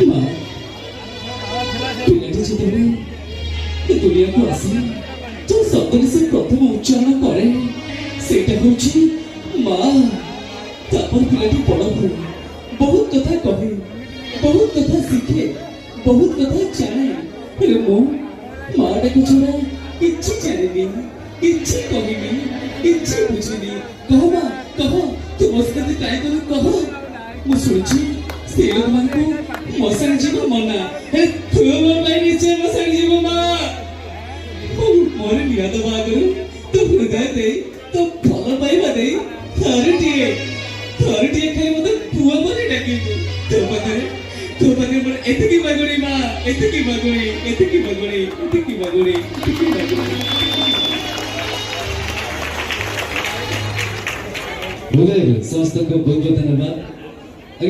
ମା ପିଲାଟି ଯେତେବେଳେ ଏ ଦୁନିଆକୁ ଆସେ ଯୋଉ ଶବ୍ଦରେ ସେ ପ୍ରଥମ ଉଚ୍ଚାରଣ କରେ ସେଇଟା ହେଉଛି ମା। ତାପରେ ପିଲାଟି ବଡ଼ ହୁଏ, ବହୁତ କଥା କହେ, ବହୁତ କଥା ଶିଖେ, ବହୁତ କଥା ଜାଣେ। ହେଲେ ମୁଁ ମାଟାକୁ ଛଡ଼ା କିଛି ଜାଣିନି, କିଛି କହିନି, କିଛି ବୁଝିନି। କହ ମା କହ, ତୁ ମୋ ସହିତ ଟ୍ରାଏ କରୁ କହ। ମୁଁ ଶୁଣିଛି ସ୍ତ୍ରୀ ଲୋକମାନଙ୍କୁ ମଶାଣି ଯିବ ମନା, ହେଲେ ତୁ ମୋ ପାଇଁ ନିଶ୍ଚୟ ମଶାଣି ଯିବ ମା। ମୋର ନିହାତ ବାହାଘର ତୋ ହୃଦୟ ଦେଇ, ତୋ ଭଲ ପାଇବା ଦେଇ ଥରୁଟିଏ ଖାଲି ମତେ ପୁଅ ବୋଲି ଡାକିବୁ। ତୋ ପାଖରେ ମୋର ଏତିକି ମାଗୁଣି ମା, ଏତିକି ମାଗୁଣି, ଏତିକି ମାଗୁଣି, ଏତିକି ମାଗୁଣି, ଏତିକି ମାଗୁଣି। ସମସ୍ତଙ୍କୁ ବହୁତ ବହୁତ ଧନ୍ୟବାଦ।